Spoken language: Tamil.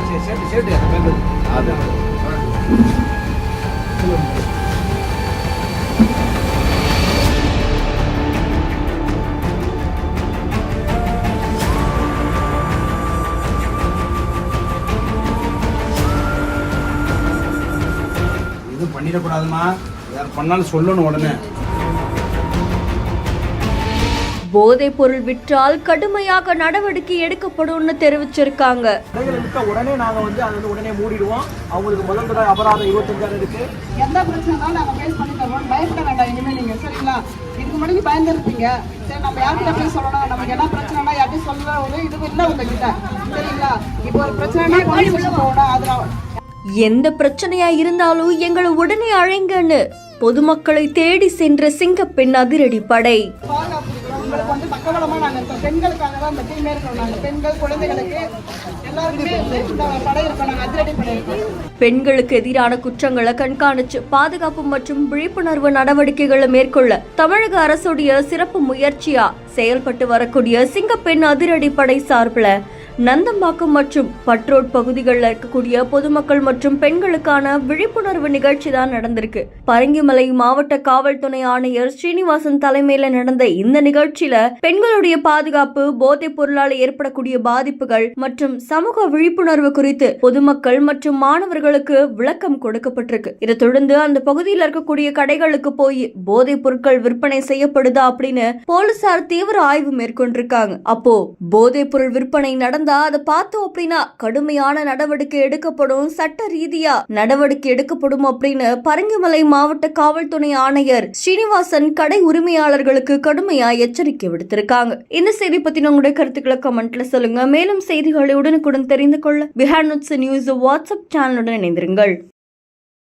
இது பண்ணிடக்கூடாதுமா, யார் பண்ணாலும் சொல்லணும் உடனே. போதைப் பொருள் விற்றால் கடுமையாக நடவடிக்கை எடுக்கப்படும் தெரிவிச்சிருக்காங்க. உடனே நாங்க அதை உடனே மூடிடுவோம். அவங்களுக்கு முதல் தடவை அபராதம் 25,000 இருக்கு. எந்த பிரச்சனைனாலும் நாங்க ஃபேஸ் பண்ணி தருவோம். பயப்பட வேண்டாம் இனிமே நீங்க, சரிங்களா? இதுக்கு முன்னாடி பயந்துருப்பீங்க. சரி, நம்ம யார்கிட்ட போய் சொல்லணும், நமக்கு என்ன பிரச்சனைனா யார்ட்டையும் சொல்ல ஒரு இது இல்லை உங்ககிட்ட, சரிங்களா? இப்போ ஒரு பிரச்சனைனா போகணும். அதுல எந்த பிரச்சனையா இருந்தாலும் எங்களை உடனே அழைங்கன்னு பொதுமக்களை தேடி சென்ற சிங்கப்பெண் அதிரடி படை. உங்களுக்கு பக்கபலமா நாங்க இருக்கோம். பெண்களுக்காக தான் இந்த டீமே இருக்கோம். நாங்க பெண்கள், குழந்தைகளுக்கு எல்லாருக்குமே இந்த படை இருக்கோம். நாங்க அதிரடி படை இருக்கோம். பெண்களுக்கு எதிரான குற்றங்களை கண்காணிச்சு பாதுகாப்பு மற்றும் விழிப்புணர்வு நடவடிக்கைகளை மேற்கொள்ள தமிழக அரசுடைய சிறப்பு முயற்சியா செயல்பட்டு வரக்கூடிய சிங்கப்பெண் அதிரடி படை சார்பில் நந்தம்பாக்கம் மற்றும் பட்ரோட் பகுதிகளில் இருக்கக்கூடிய பொதுமக்கள் மற்றும் பெண்களுக்கான விழிப்புணர்வு நிகழ்ச்சி தான் நடந்திருக்கு. பரங்கிமலை மாவட்ட காவல் துணை ஆணையர் ஸ்ரீனிவாசன் தலைமையில நடந்த இந்த நிகழ்ச்சியில பெண்களுடைய பாதுகாப்பு, போதைப் பொருளால் ஏற்படக்கூடிய பாதிப்புகள் மற்றும் சமூக விழிப்புணர்வு குறித்து பொதுமக்கள் மற்றும் மாணவர்களுக்கு விளக்கம் கொடுக்கப்பட்டிருக்கு. இதை தொடர்ந்து அந்த பகுதியில் இருக்கக்கூடிய கடைகளுக்கு போய் போதைப் பொருட்கள் விற்பனை செய்யப்படுதா அப்படின்னு போலீசார் தீவிர ஆய்வு மேற்கொண்டிருக்காங்க. அப்போ போதைப் பொருள் விற்பனை நடந்த அதை பார்த்தோம் அப்படின்னா கடுமையான நடவடிக்கை எடுக்கப்படும், சட்ட ரீதியா நடவடிக்கை எடுக்கப்படும் அப்படின்னு பரங்கிமலை மாவட்ட காவல் துணை ஆணையர் ஸ்ரீனிவாசன் கடை உரிமையாளர்களுக்கு கடுமையா எச்சரிக்கை விடுத்திருக்காங்க. இந்த செய்தி பத்தின உங்களுடைய கருத்துக்களை கமெண்ட்ல சொல்லுங்க. மேலும் செய்திகளை உடனுக்குடன் தெரிந்து கொள்ள பிஹேண்ட் நியூஸ் வாட்ஸ்அப் சேனலுடன் இணைந்திருங்கள்.